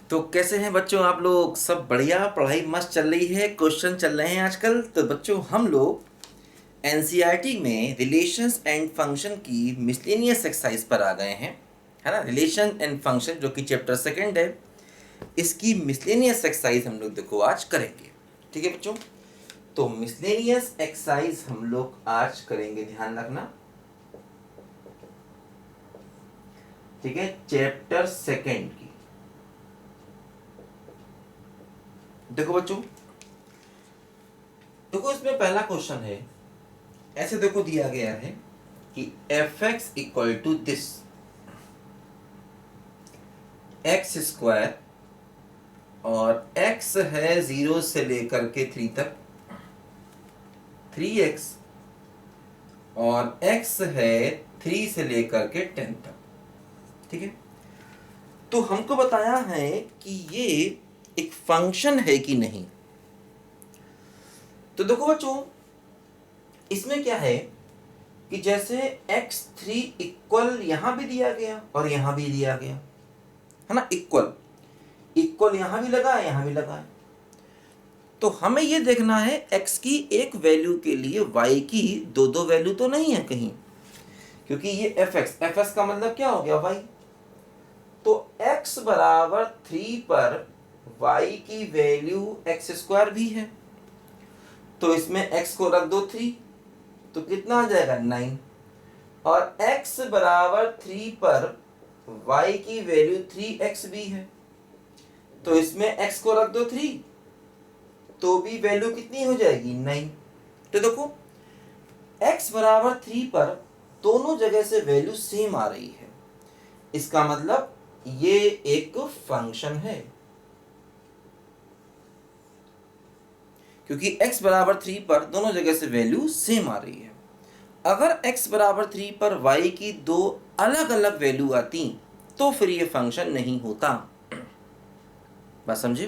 तो कैसे हैं बच्चों आप लोग? सब बढ़िया? पढ़ाई मस्त चल रही है? क्वेश्चन चल रहे हैं आजकल? तो बच्चों हम लोग एनसीईआरटी में रिलेशंस एंड फंक्शन की मिसलेनियस एक्सरसाइज पर आ गए हैं, है ना। रिलेशन एंड फंक्शन जो कि चैप्टर सेकंड है, इसकी मिसलेनियस एक्सरसाइज हम लोग देखो आज करेंगे। ठीक है बच्चों, तो मिसलेनियस एक्सरसाइज हम लोग आज करेंगे, ध्यान रखना। ठीक है, चैप्टर सेकंड की। देखो बच्चों, देखो इसमें पहला क्वेश्चन है, ऐसे देखो दिया गया है कि f x equal to this x square, और x है 0 से लेकर के 3 तक, 3x, और x है 3 से लेकर के 10 तक। ठीक है, तो हमको बताया है कि ये एक फंक्शन है कि नहीं। तो देखो बच्चों, इसमें क्या है कि जैसे x3 इक्वल यहां भी दिया गया और यहां भी दिया गया, है ना। इक्वल इक्वल यहां भी लगा है, यहां भी लगा है। तो हमें ये देखना है x की एक वैल्यू के लिए y की दो दो वैल्यू तो नहीं है कहीं, क्योंकि ये fx का मतलब क्या हो गया, y। तो x बराबर 3 पर y की वैल्यू x स्क्वायर भी है, तो इसमें x को रख दो 3, तो कितना आ जाएगा 9। और x बराबर 3 पर y की वैल्यू 3x भी है, तो इसमें x को रख दो 3, तो भी वैल्यू कितनी हो जाएगी 9। तो देखो x बराबर 3 पर दोनों जगह से वैल्यू सेम आ रही है, इसका मतलब ये एक फंक्शन है, क्योंकि x बराबर 3 पर दोनों जगह से वैल्यू सेम आ रही है। अगर x बराबर 3 पर y की दो अलग अलग वैल्यू आती तो फिर ये फंक्शन नहीं होता। बात समझे?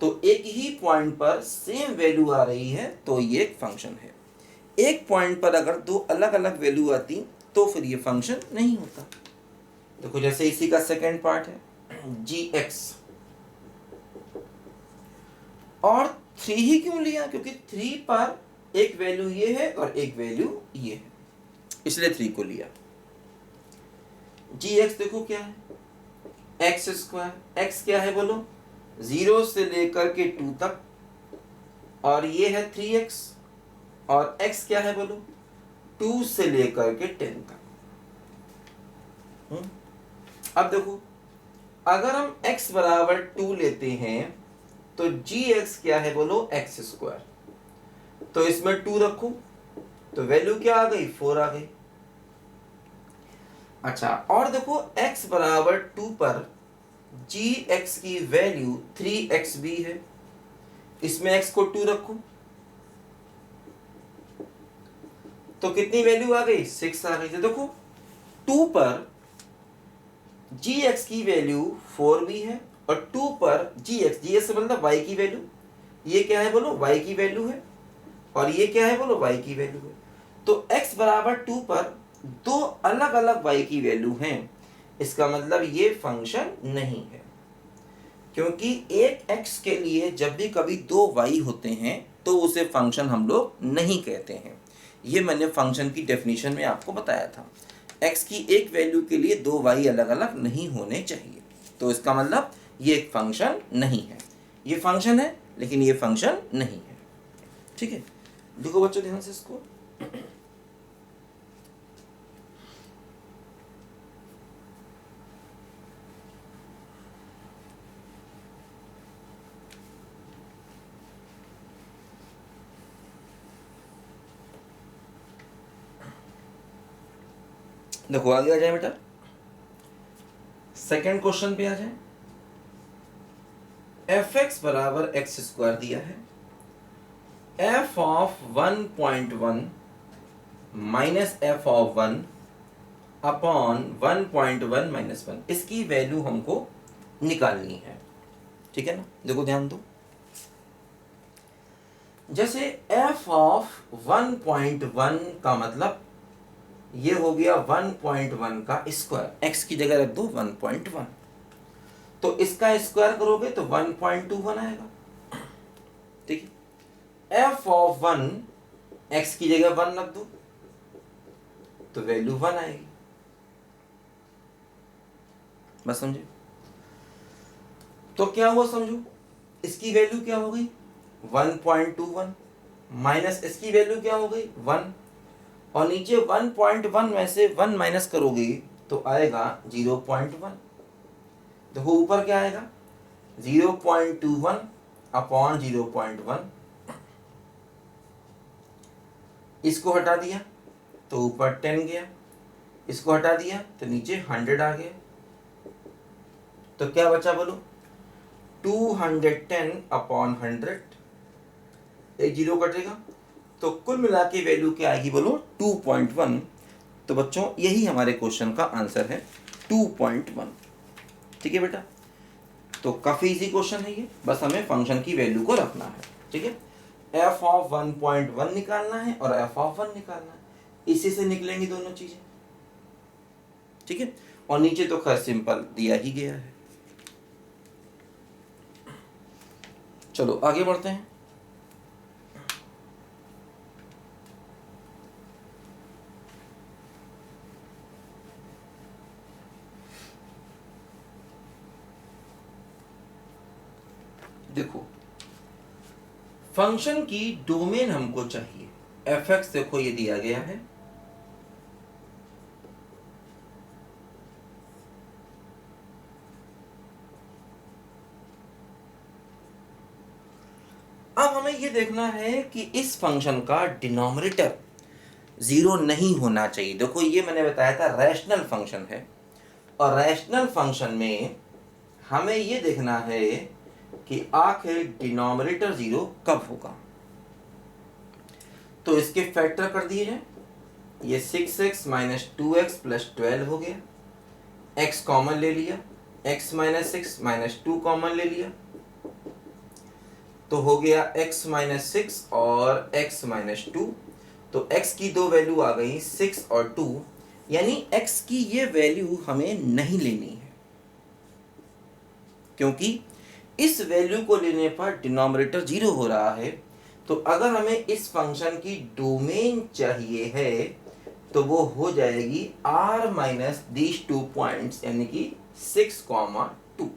तो एक ही पॉइंट पर सेम वैल्यू आ रही है तो ये एक फंक्शन है। एक पॉइंट पर अगर दो अलग अलग वैल्यू आती तो फिर ये फंक्शन नहीं होता। देखो जैसे इसी का सेकेंड पार्ट है gx, और 3 ही क्यों लिया? क्योंकि 3 पर एक वैल्यू ये है और एक वैल्यू ये है, इसलिए 3 को लिया। gx देखो क्या है, एक्स स्क्वायर। एक्स क्या है बोलो, 0 से लेकर के 2 तक, और ये है 3x, और x क्या है बोलो, 2 से लेकर के 10 तक। अब देखो, अगर हम x बराबर 2 लेते हैं तो gx क्या है बोलो, एक्स स्क्वायर। तो इसमें 2 रखो तो वैल्यू क्या आ गई, 4 आ गई। अच्छा, और देखो x बराबर 2 पर gx की वैल्यू 3x भी है, इसमें x को 2 रखो तो कितनी वैल्यू आ गई, 6 आ गई। तो देखो 2 पर gx की वैल्यू 4 भी है, और 2 पर gx से मतलब y की वैल्यू, ये क्या है बोलो, y की वैल्यू है, और ये क्या है बोलो, y की वैल्यू है। तो x बराबर 2 पर दो अलग अलग y की वैल्यू हैं, इसका मतलब ये फंक्शन नहीं है, क्योंकि एक x के लिए जब भी कभी दो y होते हैं तो उसे फंक्शन हम लोग नहीं कहते हैं। ये मैंने फंक्शन की डेफिनेशन में आपको बताया था, x की एक वैल्यू के लिए दो y अलग अलग नहीं होने चाहिए, तो इसका मतलब ये एक फंक्शन नहीं है। ये फंक्शन है लेकिन ये फंक्शन नहीं है। ठीक है, देखो बच्चों ध्यान से इसको। देखो आगे आ जाए बेटा, सेकेंड क्वेश्चन पे आ जाए। एफ एक्स बराबर एक्स स्क्वायर दिया है, F of 1.1 minus F of 1 upon 1.1 minus 1, इसकी वैल्यू हमको निकालनी है। ठीक है ना, देखो ध्यान दो। जैसे एफ ऑफ 1.1 का मतलब ये हो गया 1.1 का स्क्वायर, x की जगह रख दो 1.1। तो इसका स्क्वायर करोगे तो 1.21 आएगा। ठीक है, एफ ऑफ 1 एक्स की जगह 1 रख दो तो वैल्यू 1 आएगी। बस समझे? तो क्या हुआ समझो, इसकी वैल्यू क्या हो गई 1.21 माइनस इसकी वैल्यू क्या हो गई 1, और नीचे 1.1 में से 1 माइनस करोगे तो आएगा 0.1। देखो ऊपर क्या आएगा 0.21 अपॉन 0.1, इसको हटा दिया तो ऊपर 10 गया, इसको हटा दिया तो नीचे 100 आ गया, तो क्या बचा बोलो 210 अपॉन 100, एक जीरो कटेगा तो कुल मिला के वैल्यू क्या आएगी बोलो 2.1। तो बच्चों यही हमारे क्वेश्चन का आंसर है 2.1। ठीक है बेटा, तो काफी इजी क्वेश्चन है ये, बस हमें फंक्शन की वैल्यू को रखना है। ठीक है, एफ ऑफ 1.1 निकालना है और एफ ऑफ 1 निकालना है, इसी से निकलेंगी दोनों चीजें। ठीक है, और नीचे तो खैर सिंपल दिया ही गया है। चलो आगे बढ़ते हैं। देखो फंक्शन की डोमेन हमको चाहिए, एफ एक्स देखो ये दिया गया है, अब हमें ये देखना है कि इस फंक्शन का डिनोमिनेटर 0 नहीं होना चाहिए। देखो ये मैंने बताया था रैशनल फंक्शन है, और रैशनल फंक्शन में हमें ये देखना है कि आखिर डिनोमिनेटर 0 कब होगा। तो इसके फैक्टर कर दिए जाए, ये 6x माइनस 2x प्लस 12 हो गया, x कॉमन ले लिया, x माइनस 6 माइनस 2 कॉमन ले लिया तो हो गया x माइनस 6 और x माइनस 2। तो x की दो वैल्यू आ गई 6 और 2, यानी x की ये वैल्यू हमें नहीं लेनी है, क्योंकि इस वैल्यू को लेने पर डिनोमिनेटर 0 हो रहा है। तो अगर हमें इस फंक्शन की डोमेन चाहिए है तो वो हो जाएगी r माइनस दीज 2 पॉइंट्स, यानी कि 6,2।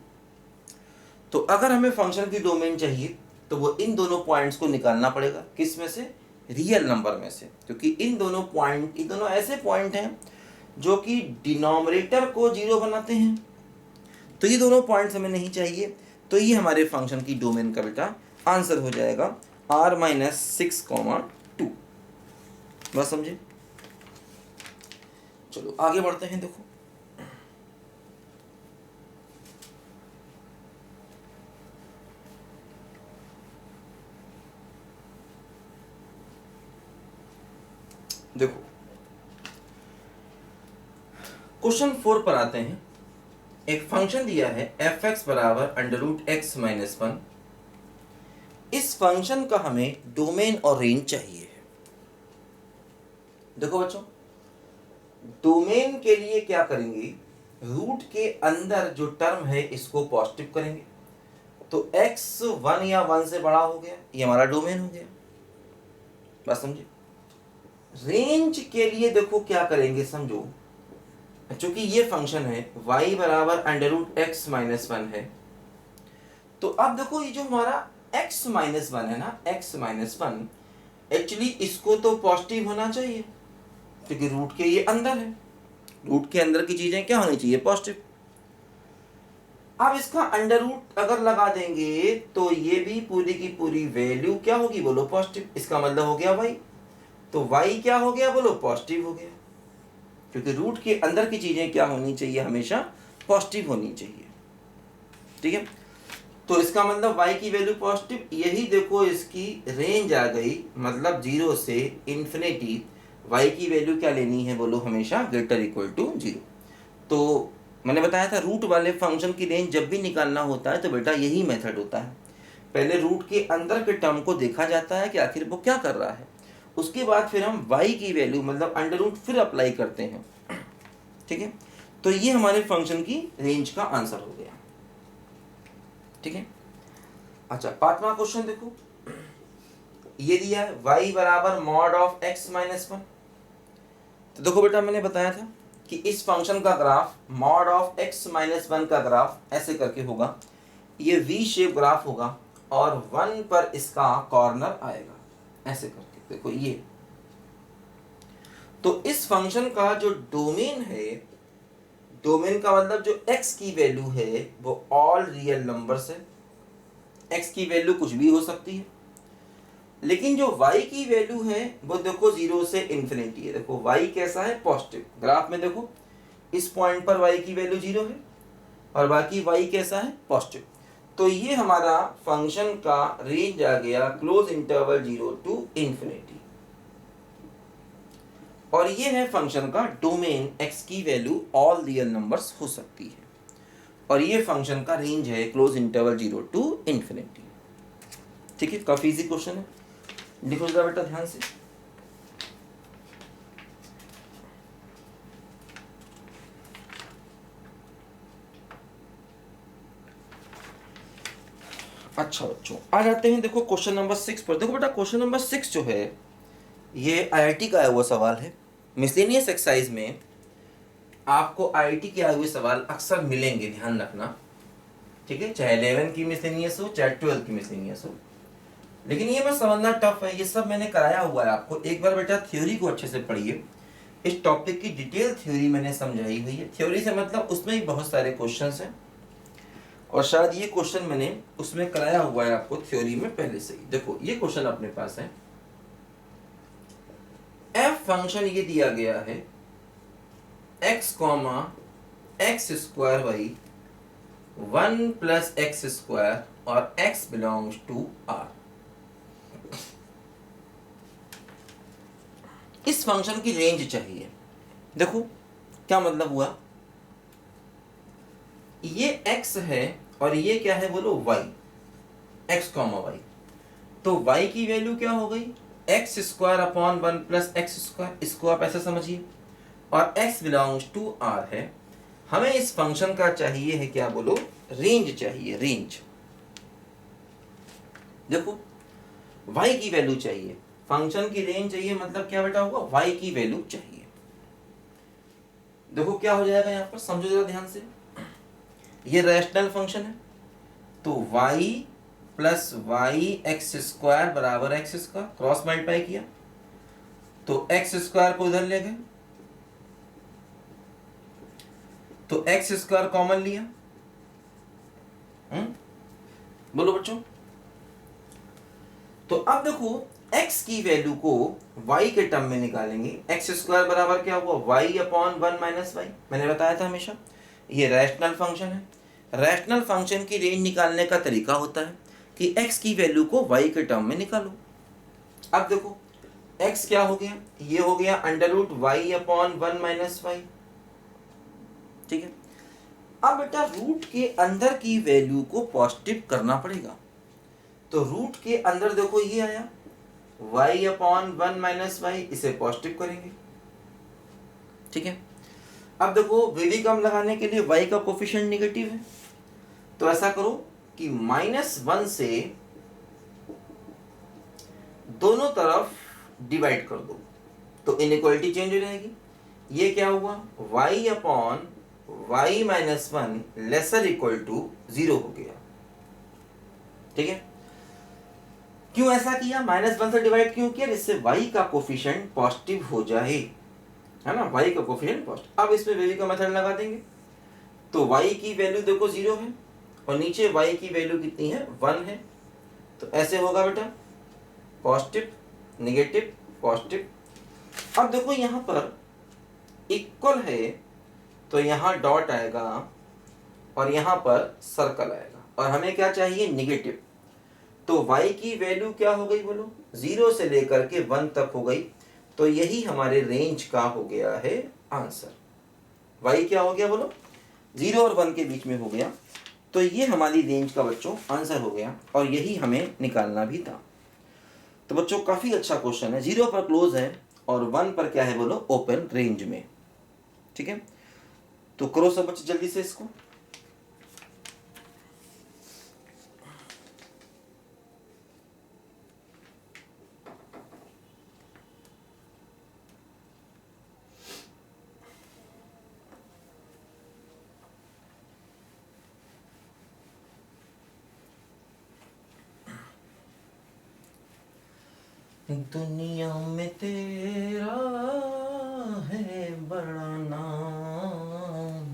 तो अगर हमें फंक्शन की डोमेन चाहिए तो वो इन दोनों पॉइंट्स को निकालना पड़ेगा, किस में से, रियल नंबर में से, क्योंकि इन दोनों ऐसे पॉइंट हैं जो कि डिनोमिनेटर को 0 बनाते हैं। तो ये दोनों पॉइंट्स हमें नहीं चाहिए, तो ये हमारे फंक्शन की डोमेन का बेटा आंसर हो जाएगा r माइनस 6,2। बात समझे? चलो आगे बढ़ते हैं। देखो देखो क्वेश्चन 4 पर आते हैं। एक फंक्शन दिया है एफ एक्स बराबर अंडर रूट एक्स माइनस 1। इस फंक्शन का हमें डोमेन और रेंज चाहिए। देखो बच्चों, डोमेन के लिए क्या करेंगे, रूट के अंदर जो टर्म है इसको पॉजिटिव करेंगे, तो x 1 या 1 से बड़ा हो गया, ये हमारा डोमेन हो गया। बात समझे? रेंज के लिए देखो क्या करेंगे, समझो, चूंकि ये फंक्शन है y बराबर अंडर रूट एक्स माइनस 1 है, तो अब देखो ये जो हमारा x माइनस 1 है ना, x माइनस 1 एक्चुअली इसको तो पॉजिटिव होना चाहिए, क्योंकि रूट के ये अंदर है, रूट के अंदर की चीजें क्या होनी चाहिए, पॉजिटिव। अब इसका अंडर रूट अगर लगा देंगे तो ये भी पूरी की पूरी वैल्यू क्या होगी, बोलो पॉजिटिव। इसका मतलब हो गया y, तो y क्या हो गया, बोलो पॉजिटिव हो गया, क्योंकि रूट के अंदर की चीजें क्या होनी चाहिए, हमेशा पॉजिटिव होनी चाहिए। ठीक है, तो इसका मतलब y की वैल्यू पॉजिटिव, यही देखो इसकी रेंज आ गई, मतलब 0 से इन्फिनिटी y की वैल्यू क्या लेनी है, बोलो हमेशा ग्रेटर इक्वल टू 0। तो मैंने बताया था रूट वाले फंक्शन की रेंज जब भी निकालना होता है तो बेटा यही मेथड होता है, पहले रूट के अंदर के टर्म को देखा जाता है कि आखिर वो क्या कर रहा है, उसके बाद फिर हम y की वैल्यू मतलब अंडर रूट फिर अप्लाई करते हैं। ठीक है, तो ये हमारे फंक्शन की रेंज का आंसर हो गया। ठीक है। अच्छा, 5वां क्वेश्चन देखो, ये दिया है y बराबर मॉड ऑफ x माइनस 1। तो देखो बेटा, मैंने बताया था कि इस फंक्शन का graph mod of x minus 1 का ग्राफ ऐसे करके होगा, ये वी शेप ग्राफ होगा और 1 पर इसका कॉर्नर आएगा ऐसे करके। देखो ये, तो इस फंक्शन का जो डोमेन है, डोमेन का मतलब जो x की वैल्यू है वो ऑल रियल नंबर्स है। x की वैल्यू कुछ भी हो सकती है, लेकिन जो y की वैल्यू है वो देखो 0 से इन्फिनिटी है। देखो y कैसा है, पॉजिटिव। ग्राफ में देखो इस पॉइंट पर y की वैल्यू 0 है और बाकी y कैसा है, पॉजिटिव। तो ये हमारा फंक्शन का रेंज आ गया क्लोज इंटरवल 0 टू इन्फिनिटी, और ये है फंक्शन का डोमेन, x की वैल्यू ऑल रियल नंबर्स हो सकती है, और ये फंक्शन का रेंज है क्लोज इंटरवल 0 टू इन्फिनिटी। ठीक है, काफी इजी क्वेश्चन है, लिखो जरा बेटा ध्यान से। अच्छा बच्चों, आ जाते हैं देखो क्वेश्चन नंबर 6 पर। देखो बेटा, क्वेश्चन नंबर 6 जो है ये आईआईटी का आया हुआ सवाल है। मिसलेनियस एक्सरसाइज में आपको आईआईटी के आए हुए सवाल अक्सर मिलेंगे, ध्यान रखना। ठीक है, चाहे 11 की मिसलेनियस हो चाहे 12 की मिसलेनियस हो, लेकिन ये मैं समझना टफ है। ये सब मैंने कराया हुआ है आपको। एक बार बेटा थ्योरी को अच्छे से पढ़िए। इस टॉपिक की डिटेल थ्योरी मैंने समझाई हुई है। थ्योरी से मतलब उसमें ही बहुत सारे क्वेश्चंस हैं, और शायद ये क्वेश्चन मैंने उसमें कराया हुआ है आपको थ्योरी में पहले से ही। देखो ये क्वेश्चन अपने पास है, एफ फंक्शन ये दिया गया है x comma x square y 1 plus x square और x बिलोंग्स टू r। इस फंक्शन की रेंज चाहिए। देखो क्या मतलब हुआ, ये x है और ये क्या है बोलो, y, x कॉमा वाई। तो y की वैल्यू क्या हो गई, x square upon 1 plus x square, इसको आप ऐसे समझिए, और x बिलोंग्स टू r है। हमें इस फंक्शन का चाहिए है क्या बोलो, रेंज चाहिए, रेंज। देखो y की वैल्यू चाहिए, फंक्शन की रेंज चाहिए, मतलब क्या बेटा होगा, y की वैल्यू चाहिए। देखो क्या हो जाएगा यहाँ पर, समझो जरा ध्यान से। ये रैशनल फंक्शन है, तो y plus y x square बराबर एक्स स्क्वायर, क्रॉस मल्टीप्लाई किया तो एक्स स्क्वायर को इधर ले गए, तो एक्स स्क्वायर कॉमन लिया। बोलो बच्चों। तो अब देखो x की वैल्यू को y के टर्म में निकालेंगे। एक्स स्क्वायर बराबर क्या हुआ, y अपॉन 1 माइनस वाई। मैंने बताया था हमेशा ये रैशनल फंक्शन है। रैशनल फंक्शन की रेंज निकालने का तरीका होता है कि x की वैल्यू को y के टर्म में निकालो। अब देखो x क्या हो गया, ये हो गया under root y upon 1 minus y. ठीक है, अब बेटा रूट के अंदर की वैल्यू को पॉजिटिव करना पड़ेगा। तो रूट के अंदर देखो ये आया y अपॉन 1 माइनस वाई, इसे पॉजिटिव करेंगे। ठीक है, अब देखो वेवी कम लगाने के लिए y का कोफिशिएंट नेगेटिव है, तो ऐसा करो कि -1 से दोनों तरफ डिवाइड कर दो, तो इनइक्वालिटी चेंज हो जाएगी। ये क्या हुआ, y upon y minus 1 lesser equal to 0 हो गया। ठीक है, क्यों ऐसा किया, -1 से डिवाइड क्यों किया, इससे y का कोफिशिएंट पॉजिटिव हो जाए, है ना, y का कोफिशिएंट पॉजिटिव। अब इसमें वेवी का मेथड लगा देंगे, तो y की वैल्यू देखो 0 है और नीचे y की वैल्यू कितनी है, 1 है। तो ऐसे होगा बेटा पॉजिटिव नेगेटिव पॉजिटिव। अब देखो यहाँ पर इक्वल है, तो यहाँ डॉट आएगा और यहाँ पर सर्कल आएगा, और हमें क्या चाहिए, नेगेटिव। तो y की वैल्यू क्या हो गई बोलो, 0 से लेकर के 1 तक हो गई। तो यही हमारे रेंज का हो गया है आंसर। y क्या हो गया बोलो, 0 और 1 के बीच में हो गया। तो ये हमारी रेंज का बच्चों आंसर हो गया, और यही हमें निकालना भी था। तो बच्चों काफी अच्छा क्वेश्चन है, 0 पर क्लोज है और 1 पर क्या है बोलो, ओपन रेंज में। ठीक है, तो करो सब बच्चे जल्दी से इसको। दुनिया में तेरा है बड़ा नाम,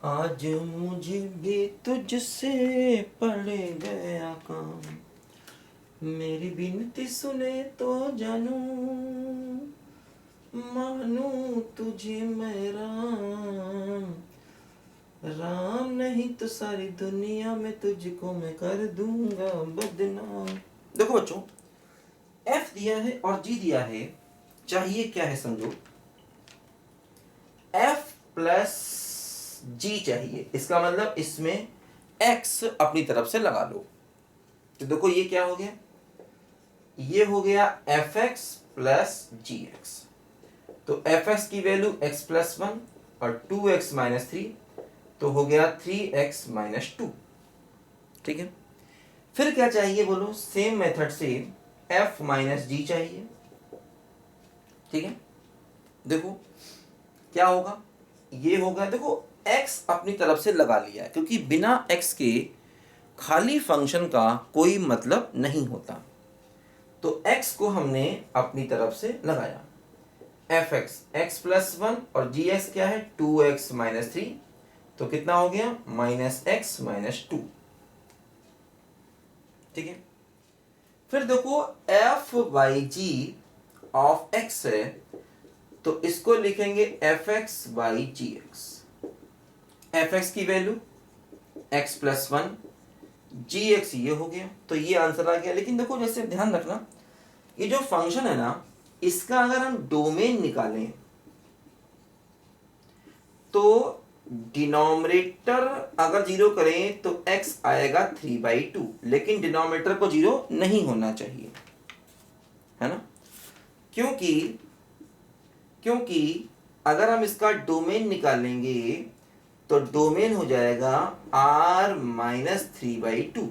आज मुझे भी तुझसे पड़ गया काम, मेरी विनती सुने तो जानू, मानू तुझे मैं राम, राम नहीं तो सारी दुनिया में तुझको मैं कर दूंगा बदनाम। देखो बच्चों, F दिया है और G दिया है, चाहिए क्या है समझो, F प्लस G चाहिए। इसका मतलब इसमें X अपनी तरफ से लगा लो। तो देखो ये क्या हो गया, ये हो गया fx प्लस gx। तो fx की वैल्यू x प्लस 1 और 2x माइनस 3, तो हो गया 3x माइनस 2। ठीक है, फिर क्या चाहिए बोलो, सेम मेथड से f माइनस जी चाहिए। ठीक है, देखो क्या होगा, ये होगा, देखो x अपनी तरफ से लगा लिया है, क्योंकि बिना x के खाली फंक्शन का कोई मतलब नहीं होता। तो x को हमने अपनी तरफ से लगाया, fx x प्लस 1 और gx क्या है 2x माइनस 3, तो कितना हो गया माइनस x माइनस 2। ठीक है, फिर देखो f by g of x है, तो इसको लिखेंगे fx by g x. fx की वैल्यू x प्लस 1, gx ये हो गया, तो ये आंसर आ गया। लेकिन देखो जैसे ध्यान रखना, ये जो फंक्शन है ना, इसका अगर हम डोमेन निकालें तो डिनोमिनेटर अगर जीरो करें तो x आएगा 3/2, लेकिन डिनोमिनेटर को जीरो नहीं होना चाहिए, है ना, क्योंकि अगर हम इसका डोमेन निकालेंगे तो डोमेन हो जाएगा r माइनस 3/2,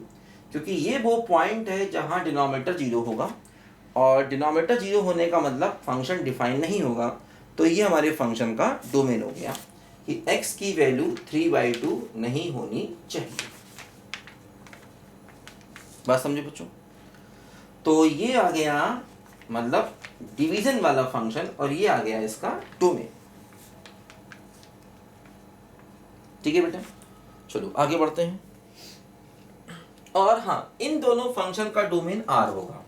क्योंकि ये वो पॉइंट है जहां डिनोमिनेटर जीरो होगा, और डिनोमिनेटर जीरो होने का मतलब फंक्शन डिफाइन नहीं होगा। तो ये हमारे फंक्शन का डोमेन हो गया कि x की वैल्यू 3/2 नहीं होनी चाहिए। बात समझे बच्चों, तो ये आ गया मतलब डिवीजन वाला फंक्शन, और ये आ गया इसका डोमेन। ठीक है बेटा, चलो आगे बढ़ते हैं। और हाँ, इन दोनों फंक्शन का डोमेन r होगा,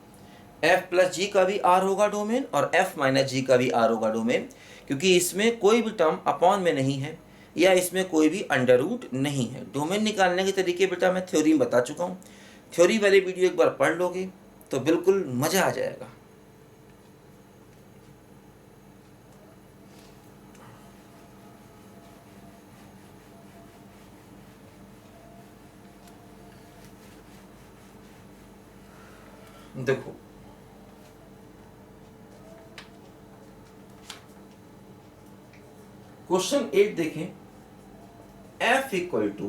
f प्लस जी का भी r होगा डोमेन, और f माइनस जी का भी r होगा डोमेन, क्योंकि इसमें कोई भी टर्म अपॉन में नहीं है, या इसमें कोई भी अंडर रूट नहीं है। डोमेन निकालने के तरीके बेटा मैं थ्योरी में बता चुका हूँ, थ्योरी वाली वीडियो एक बार पढ़ लोगे तो बिल्कुल मजा आ जाएगा। देखो क्वेश्चन 8 देखें, f इक्वल टू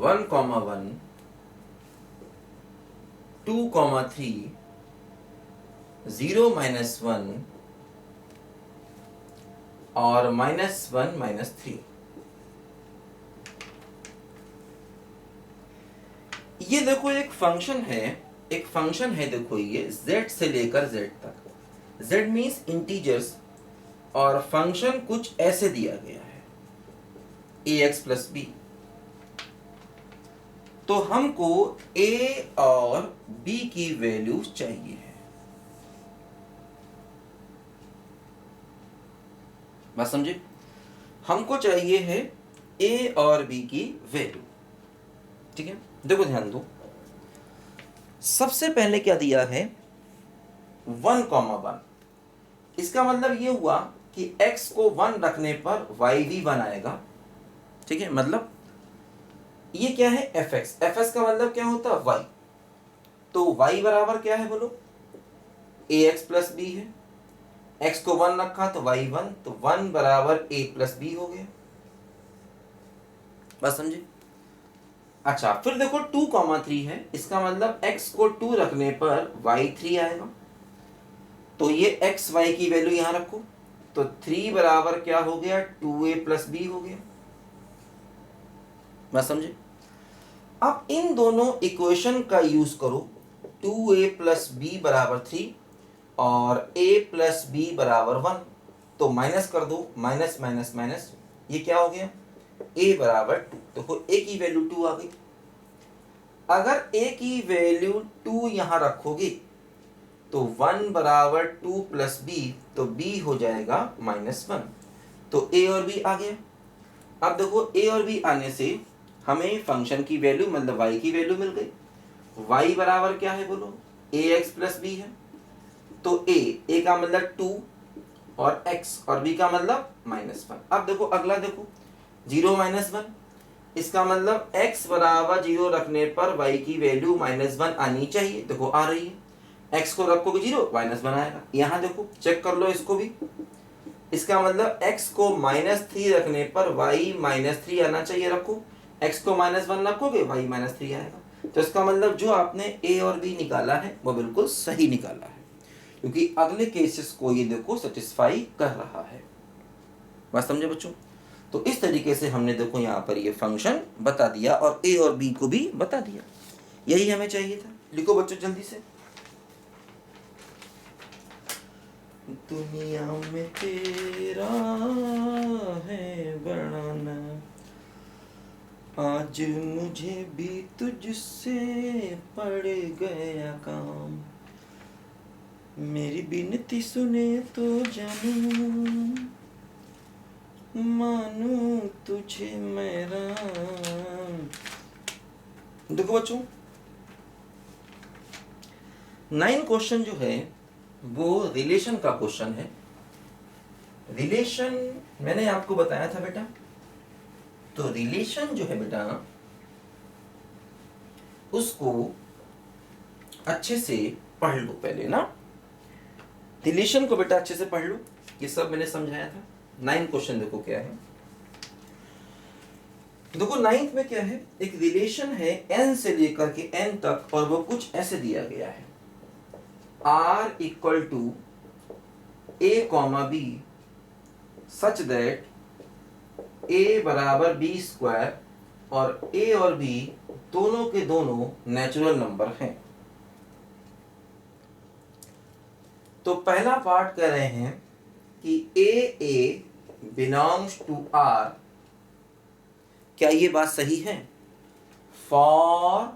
1,1 2,3 0 माइनस 1 और -1 -3। ये देखो एक फंक्शन है, देखो ये z से लेकर z तक, z मीन्स इंटीजर्स, और फंक्शन कुछ ऐसे दिया गया है ax प्लस बी। तो हमको a और b की वैल्यूज चाहिए है। बात समझे, हमको चाहिए है a और b की वैल्यू। ठीक है, देखो ध्यान दो, सबसे पहले क्या दिया है 1,1। इसका मतलब ये हुआ कि x को 1 रखने पर y भी 1 आएगा। ठीक है, मतलब ये क्या है fx का मतलब क्या होता है y, तो y बराबर क्या है बोलो ax प्लस b है, x को 1 रखा तो y 1, तो 1 बराबर a प्लस b हो गया। बात समझे। अच्छा, फिर देखो 2,3 है, इसका मतलब x को 2 रखने पर y 3 आएगा, तो ये x y की वैल्यू यहां रखो, तो 3 बराबर क्या हो गया 2a प्लस b हो गया। बात समझे। अब इन दोनों इक्वेशन का यूज करो, 2a प्लस b बराबर 3, और a प्लस बी बराबर 1, तो माइनस कर दो, माइनस माइनस माइनस, ये क्या हो गया, a बराबर 2। देखो a की वैल्यू 2 आ गई। अगर a की वैल्यू 2 यहां रखोगे तो 1 बराबर 2 प्लस बी, तो b हो जाएगा -1, तो a और b आ गया। अब देखो a और b आने से हमें फंक्शन की वैल्यू मतलब y की वैल्यू मिल गई। y बराबर क्या है बोलो, ax प्लस b है, तो a का मतलब 2 और x और b का मतलब -1। अब देखो अगला देखो 0 -1, इसका मतलब x बराबर 0 रखने पर y की वैल्यू -1 आनी चाहिए। देखो आ रही है, x को रखोगे 0 -1 आएगा। यहाँ देखो चेक कर लो इसको भी, इसका मतलब x को -3 रखने पर y -3 आना चाहिए। रखो, x को -1 रखोगे y -3 आएगा। तो इसका मतलब जो आपने a और b निकाला है वो बिल्कुल सही निकाला है, क्योंकि अगले केसेस को ये देखो सेटिस्फाई कर रहा है। बात समझे बच्चों? तो इस तरीके से हमने देखो यहाँ पर ये फंक्शन बता दिया और a और b को भी बता दिया। यही हमें चाहिए था। लिखो बच्चों जल्दी से। दुनिया में तेरा है बढ़ाना, आज मुझे भी तुझसे पड़ गया काम, मेरी बिनती सुने तो जानू, मानू तुझे मेरा। देखो बच्चों 9 क्वेश्चन जो है वो रिलेशन का क्वेश्चन है। रिलेशन मैंने आपको बताया था बेटा, तो रिलेशन जो है बेटा उसको अच्छे से पढ़ लो पहले ना। रिलेशन को बेटा अच्छे से पढ़ लो, ये सब मैंने समझाया था। 9 क्वेश्चन देखो क्या है। देखो 9th में क्या है, एक रिलेशन है n से लेकर के n तक, और वो कुछ ऐसे दिया गया है, r equal to a comma b such that a बराबर b स्क्वायर, और a और b दोनों के दोनों नेचुरल नंबर हैं। तो पहला पार्ट कह रहे हैं कि a बिलोंग्स टू r, क्या ये बात सही है? For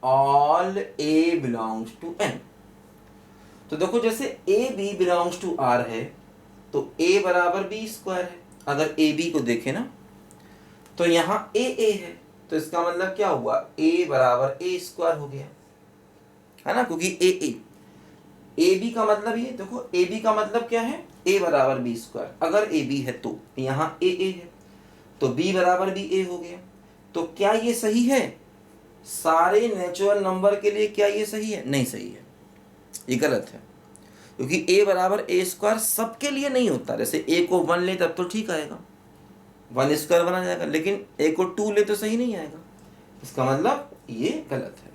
all a belongs to n। तो देखो जैसे a b belongs to r है, तो a बराबर बी स्क्वायर है। अगर ए बी को देखें ना, तो यहाँ ए है, तो इसका मतलब क्या हुआ, a बराबर ए स्क्वायर हो गया, है ना, क्योंकि ए बी का मतलब ये देखो, ए बी का मतलब क्या है, a बराबर बी स्क्वायर। अगर ए बी है तो यहाँ ए है, तो b बराबर भी a हो गया। तो क्या ये सही है? सारे नेचुरल नंबर के लिए क्या ये सही है? नहीं सही है, ये गलत है, क्योंकि a बराबर ए स्क्वायर सबके लिए नहीं होता। जैसे a को 1 ले तब तो ठीक आएगा, 1 स्क्वायर बना जाएगा, लेकिन a को 2 ले तो सही नहीं आएगा। इसका मतलब ये गलत है।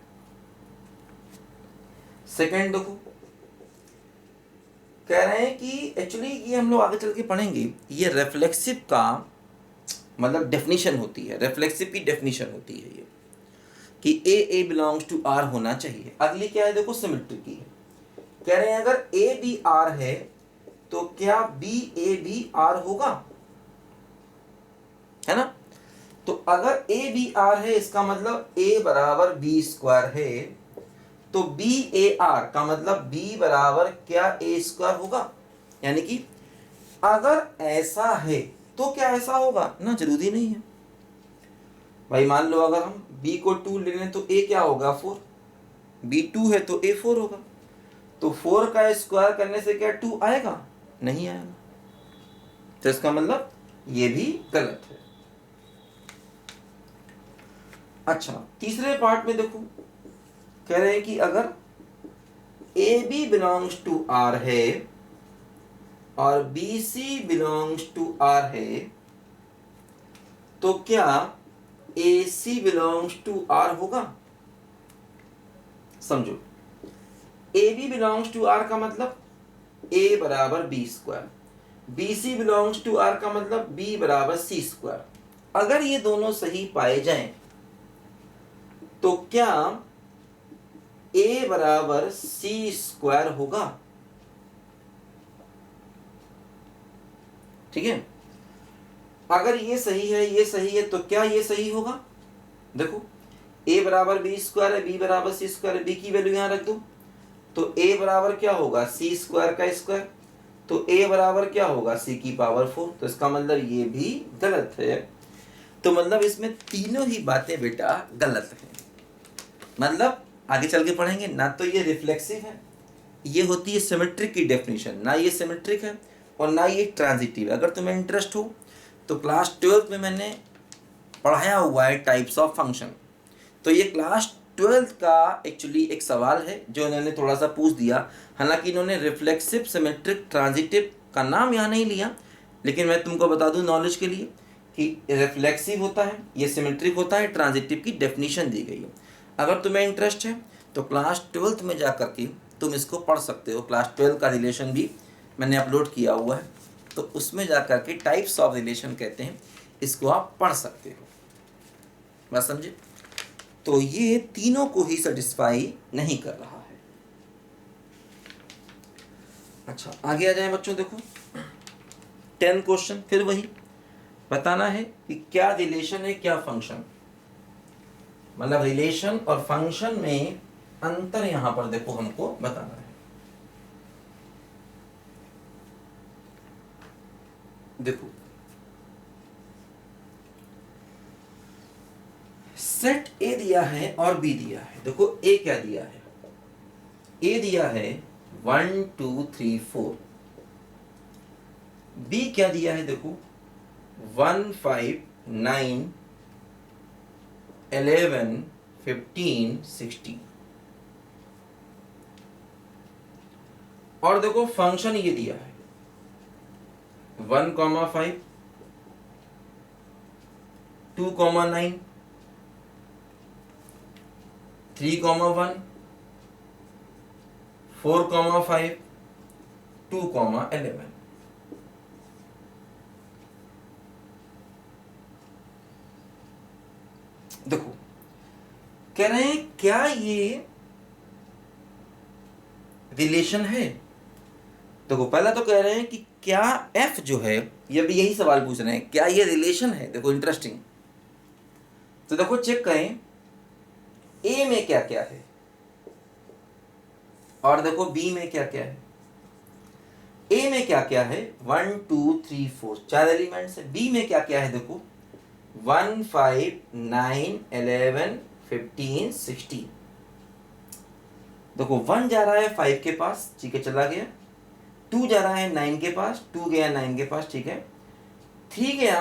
सेकंड देखो, कह रहे हैं कि एक्चुअली ये हम लोग आगे चल के पढ़ेंगे, ये रिफ्लेक्सिव का मतलब डेफिनेशन होती है, रिफ्लेक्सिव की डेफिनेशन होती है ये, कि a बिलोंग्स टू r होना चाहिए। अगली क्या है देखो, सिमेट्री की है। कह रहे हैं अगर a b r है तो क्या b a b r होगा, है ना। तो अगर a b r है, इसका मतलब a बराबर b स्क्वायर है, तो b a r का मतलब b बराबर क्या a स्क्वायर होगा। यानी कि अगर ऐसा है तो क्या ऐसा होगा ना, जरूरी नहीं है भाई। मान लो अगर हम b को 2 ले लें तो a क्या होगा 4, b 2 है तो a 4 होगा। तो 4 का स्क्वायर करने से क्या 2 आएगा? नहीं आएगा। तो इसका मतलब ये भी गलत है। अच्छा, तीसरे पार्ट में देखो, कह रहे हैं कि अगर a b belongs to r है और b c belongs to r है, तो क्या a c belongs to r होगा। समझो, a b belongs to r का मतलब a बराबर b square, b c belongs to r का मतलब b बराबर सी स्क्वायर। अगर ये दोनों सही पाए जाएं तो क्या a बराबर सी स्क्वायर होगा। ठीक है। अगर ये सही है, ये सही है, तो क्या ये सही होगा? देखो a बराबर बी स्क्वायर है, b बराबर सी स्क्वायर है, b की वैल्यू यहाँ रख दो, तो a बराबर क्या होगा c स्क्वायर का स्क्वायर, तो a बराबर क्या होगा c की पावर 4। तो इसका मतलब ये भी गलत है। तो मतलब इसमें तीनों ही बातें बेटा गलत हैं। मतलब आगे चल के पढ़ेंगे ना, तो ये रिफ्लेक्सिव है, ये होती है सिमेट्रिक की डेफिनेशन, ना ये सिमेट्रिक है और ना ये ट्रांजिटिव है। अगर तुम्हें इंटरेस्ट हो तो क्लास 12 में मैंने पढ़ाया हुआ है टाइप्स ऑफ फंक्शन। तो ये क्लास 12 का एक्चुअली एक सवाल है जो इन्होंने थोड़ा सा पूछ दिया। हालांकि इन्होंने रिफ्लेक्सिव, सिमेट्रिक, ट्रांजिटिव का नाम यहाँ नहीं लिया, लेकिन मैं तुमको बता दूं नॉलेज के लिए कि रिफ्लेक्सिव होता है, ये सिमेट्रिक होता है, ट्रांजिटिव की डेफिनेशन दी गई है। अगर तुम्हें इंटरेस्ट है तो क्लास 12 में जा करके तुम इसको पढ़ सकते हो। क्लास 12 का रिलेशन भी मैंने अपलोड किया हुआ है, तो उसमें जा करके टाइप्स ऑफ रिलेशन कहते हैं, इसको आप पढ़ सकते हो। बात समझे? तो ये तीनों को ही सेटिस्फाई नहीं कर रहा है। अच्छा आगे आ जाए बच्चों, देखो 10 क्वेश्चन, फिर वही बताना है कि क्या रिलेशन है, क्या फंक्शन। मतलब रिलेशन और फंक्शन में अंतर यहां पर देखो हमको बताना है। देखो सेट ए दिया है और बी दिया है। देखो ए क्या दिया है, ए दिया है 1 2 3 4, बी क्या दिया है, देखो 1 5 9 11 15 16। और देखो फंक्शन ये दिया है 1 5 2 9 3 1 4 5 2 11। देखो कह रहे हैं क्या ये रिलेशन है। देखो पहला तो कह रहे हैं कि क्या एफ जो है, ये भी यही सवाल पूछ रहे हैं, क्या ये रिलेशन है। देखो इंटरेस्टिंग, तो देखो चेक करें ए में क्या क्या है और देखो बी में क्या क्या है। ए में क्या क्या है 1 2 3 4 4 एलिमेंट्स है। बी में क्या क्या है, देखो 1 5 9 11 15 16। देखो 1 जा रहा है 5 के पास, ठीक है चला गया। 2 जा रहा है 9 के पास, 2 गया 9 के पास, ठीक है। 3 गया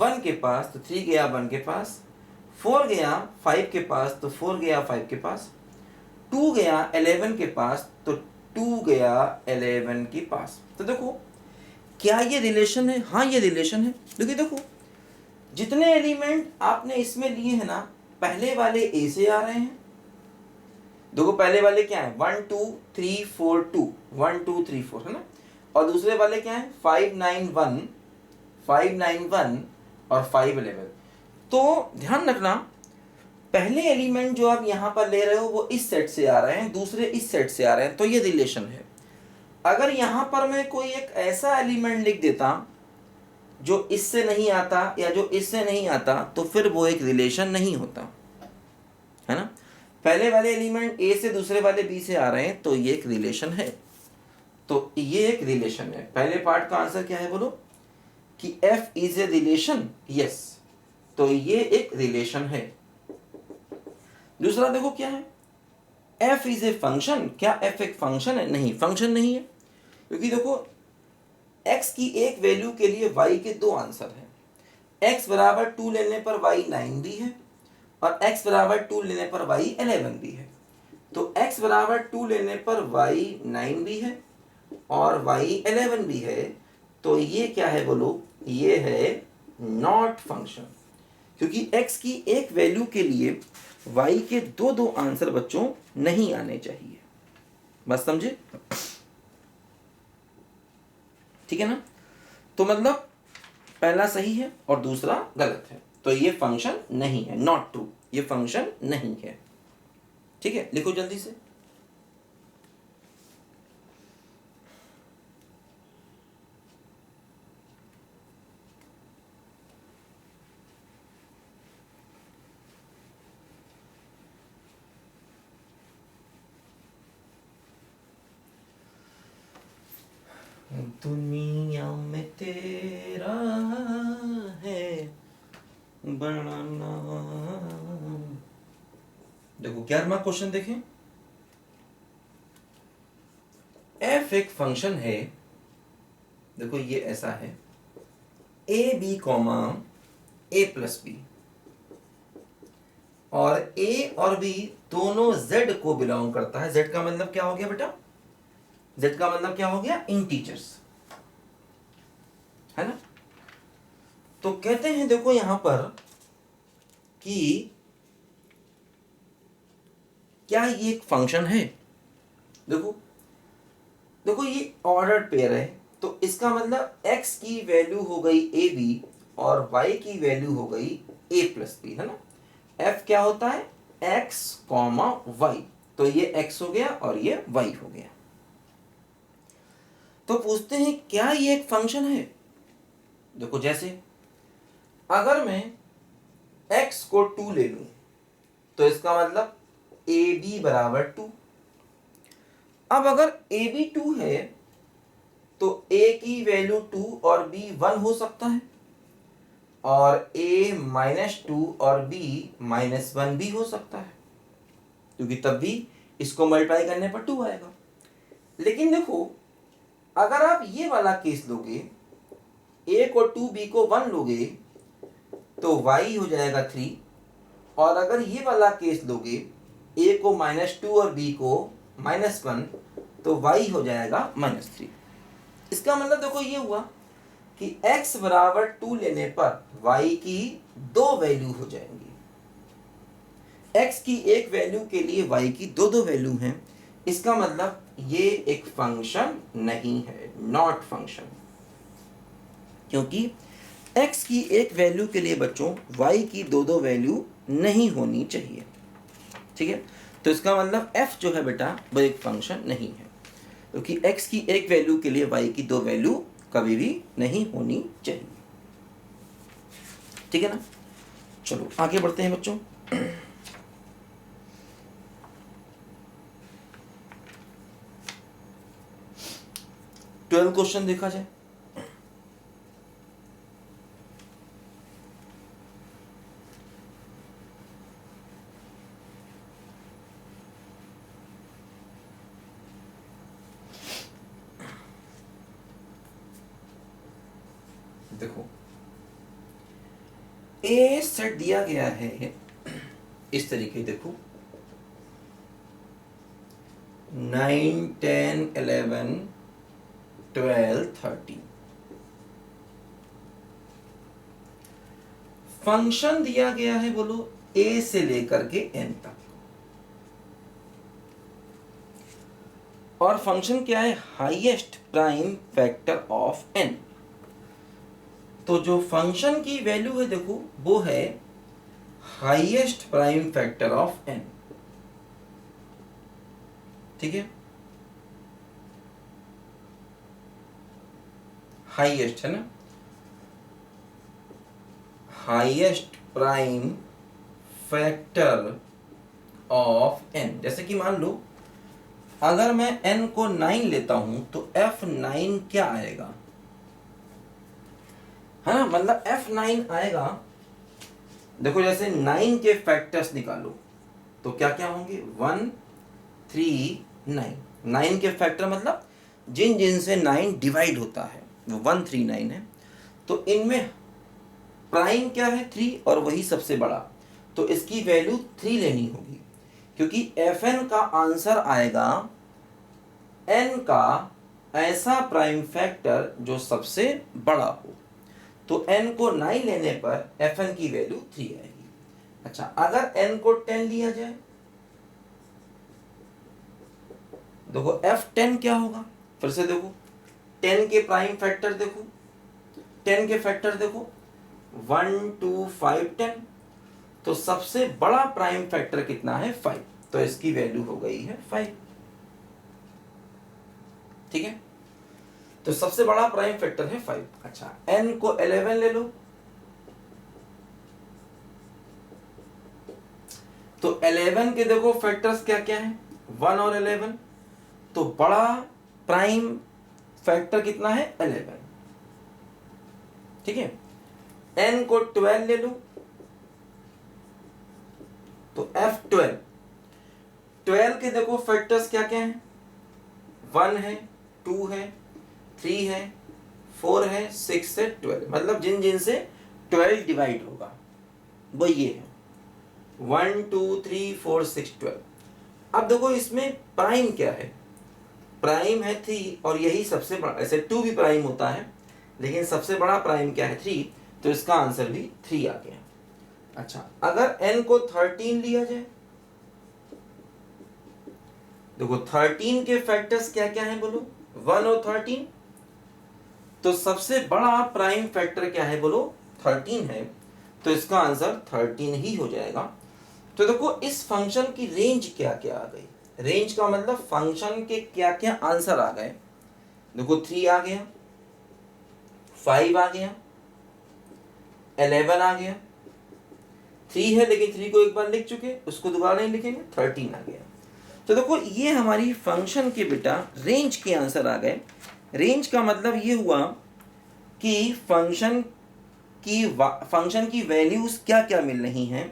1 के पास, तो 3 गया 1 के पास। 4 गया 5 के पास, तो 4 गया 5 के पास। 2 गया 11 के पास, तो 2 गया 11 के पास। तो देखो क्या ये रिलेशन है? हाँ ये रिलेशन है। क्योंकि देखो जितने एलिमेंट आपने इसमें लिए हैं ना, पहले वाले ए से आ रहे हैं। देखो पहले वाले क्या है 1 2 3 4 2, 1 2 3 4 है ना। और दूसरे वाले क्या है 5 9 1, 5 9 1 और 5 11। तो ध्यान रखना पहले एलिमेंट जो आप यहां पर ले रहे हो वो इस सेट से आ रहे हैं, दूसरे इस सेट से आ रहे हैं, तो ये रिलेशन है। अगर यहां पर मैं कोई एक ऐसा एलिमेंट लिख देता जो इससे नहीं आता या जो इससे नहीं आता, तो फिर वो एक रिलेशन नहीं होता, है ना। पहले वाले एलिमेंट ए से दूसरे वाले बी से आ रहे हैं, तो ये एक रिलेशन है। तो ये एक रिलेशन है। पहले पार्ट का आंसर क्या है बोलो कि F is a relation, yes, तो ये एक रिलेशन है। दूसरा देखो क्या है एफ इज ए फंक्शन, क्या एफ एक फंक्शन है? नहीं, फंक्शन नहीं है। क्योंकि देखो x की एक वैल्यू के लिए y के दो आंसर हैं। x बराबर 2 लेने पर y 9 भी है और x बराबर 2 लेने पर y 11 भी है। तो x बराबर 2 लेने पर y 9 भी है और y 11 भी है। तो ये क्या है बोलो, ये है नॉट फंक्शन। क्योंकि x की एक वैल्यू के लिए y के दो दो आंसर बच्चों नहीं आने चाहिए। बस समझे? ठीक है ना। तो मतलब पहला सही है और दूसरा गलत है, तो ये फंक्शन नहीं है, नॉट ट्रू, ये फंक्शन नहीं है। ठीक है, लिखो जल्दी से। दुनिया में तेरा है बड़ा नाम। देखो 11वां क्वेश्चन देखें। एफ एक फंक्शन है, देखो ये ऐसा है, a b comma a plus b, और ए और बी दोनों जेड को बिलोंग करता है। जेड का मतलब क्या हो गया बेटा? जेड का मतलब क्या हो गया? इंटीजर्स, है ना। तो कहते हैं देखो यहां पर कि क्या ये एक फंक्शन है? देखो देखो ये ऑर्डर्ड पेयर है, तो इसका मतलब x की वैल्यू हो गई ए बी और y की वैल्यू हो गई a प्लस बी, है ना। f क्या होता है? x कॉमा वाई, तो ये x हो गया और ये y हो गया। तो पूछते हैं क्या ये एक फंक्शन है? देखो जैसे अगर मैं x को 2 ले लूं तो इसका मतलब ए बी बराबर 2। अब अगर ए बी 2 है तो a की वैल्यू 2 और b 1 हो सकता है, और a -2 और b -1 भी हो सकता है, क्योंकि तब भी इसको मल्टीप्लाई करने पर 2 आएगा। लेकिन देखो अगर आप ये वाला केस लोगे, a को 2 b को 1 लोगे तो y हो जाएगा 3, और अगर ये वाला केस लोगे a को -2 और b को -1 तो y हो जाएगा -3। इसका मतलब देखो ये हुआ कि x बराबर 2 लेने पर y की 2 वैल्यू हो जाएंगी। x की एक वैल्यू के लिए y की दो वैल्यू हैं। इसका मतलब ये एक फंक्शन नहीं है, नॉट फंक्शन, क्योंकि x की एक वैल्यू के लिए बच्चों y की दो वैल्यू नहीं होनी चाहिए। ठीक है, तो इसका मतलब f जो है बेटा वो एक फंक्शन नहीं है, क्योंकि x की एक वैल्यू के लिए y की 2 वैल्यू कभी भी नहीं होनी चाहिए। ठीक है ना। चलो आगे बढ़ते हैं बच्चों। 12 क्वेश्चन देखा जाए। देखो ए सेट दिया गया है इस तरीके, देखो 9 10 11 12 13। फंक्शन दिया गया है बोलो a से लेकर के n तक, और फंक्शन क्या है? Highest prime factor of n। तो जो फंक्शन की वैल्यू है देखो वो है highest prime factor of n। ठीक है, हाईएस्ट है ना, highest prime factor of n। जैसे कि मान लो अगर मैं n को 9 लेता हूं तो f9 क्या आएगा, है ना, मतलब f9 आएगा। देखो जैसे 9 के फैक्टर्स निकालो तो क्या क्या होंगे? 1 3 9। 9 के फैक्टर मतलब जिन जिन से 9 डिवाइड होता है वो 1 3 9 है। तो इनमें प्राइम क्या है? 3, और वही सबसे बड़ा, तो इसकी वैल्यू 3 लेनी होगी, क्योंकि fn का आंसर आएगा n का ऐसा प्राइम फैक्टर जो सबसे बड़ा हो। तो n को 9 लेने पर fn की वैल्यू 3 आएगी। अच्छा अगर n को 10 लिया जाए, देखो f10 क्या होगा? फिर से देखो 10 के प्राइम फैक्टर देखो, 10 के फैक्टर देखो 1 2 5 10, तो सबसे बड़ा प्राइम फैक्टर कितना है? 5, तो इसकी वैल्यू हो गई है 5। ठीक है, तो सबसे बड़ा प्राइम फैक्टर है 5। अच्छा n को 11 ले लो, तो 11 के देखो फैक्टर्स क्या क्या है? 1 और 11, तो बड़ा प्राइम फैक्टर कितना है 11, ठीक है। n को 12 ले लो तो F12, 12 के देखो फैक्टर्स क्या क्या हैं, 1 है, 2 है, 3 है, 4 है, 6 है, 12, मतलब जिन जिन से 12 डिवाइड होगा वो ये है 1 2 3 4 6 12। अब देखो इसमें प्राइम क्या है, प्राइम है 3 और यही सबसे बड़ा, ऐसे 2 भी प्राइम होता है लेकिन सबसे बड़ा प्राइम क्या है 3, तो इसका आंसर भी 3 आ गया। अच्छा, अगर n को 13 लिया जाए, देखो 13 के फैक्टर्स क्या क्या हैं बोलो, 1 और 13, तो सबसे बड़ा प्राइम फैक्टर क्या है बोलो 13 है, तो इसका आंसर 13 ही हो जाएगा। तो देखो इस फंक्शन की रेंज क्या क्या आ गई, रेंज का मतलब फंक्शन के क्या क्या आंसर आ गए। देखो 3 आ गया, 5 आ गया, 11 आ गया, 3 है लेकिन 3 को एक बार लिख चुके, उसको दोबारा नहीं लिखेंगे, 13 आ गया। तो देखो ये हमारी फंक्शन के बेटा रेंज के आंसर आ गए। रेंज का मतलब ये हुआ कि फंक्शन की वैल्यूज क्या क्या मिल रही हैं,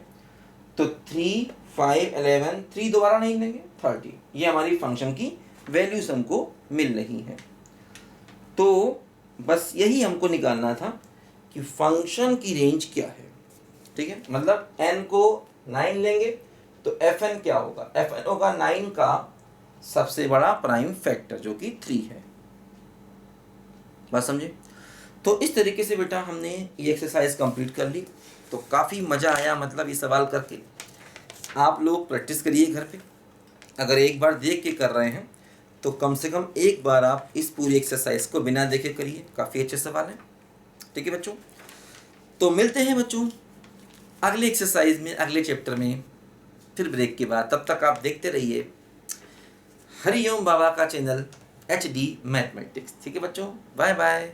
तो 3 5 11, 3 दोबारा नहीं लेंगे 30, ये हमारी फंक्शन की वैल्यूज हमको मिल रही हैं। तो बस यही हमको निकालना था कि फंक्शन की रेंज क्या है, ठीक है। मतलब n को 9 लेंगे तो fn क्या होगा, fn होगा 9 का सबसे बड़ा प्राइम फैक्टर जो कि 3 है। बात समझे। तो इस तरीके से बेटा हमने ये एक्सरसाइज कंप्लीट कर ली। तो काफ़ी मज़ा आया, मतलब ये सवाल करके। आप लोग प्रैक्टिस करिए घर पे, अगर एक बार देख के कर रहे हैं तो कम से कम एक बार आप इस पूरी एक्सरसाइज को बिना देखे करिए, काफ़ी अच्छे सवाल हैं, ठीक है बच्चों। तो मिलते हैं बच्चों अगले एक्सरसाइज में, अगले चैप्टर में, फिर ब्रेक के बाद। तब तक आप देखते रहिए हरिओम बाबा का चैनल HD मैथमेटिक्स, ठीक है बच्चों। Bye bye.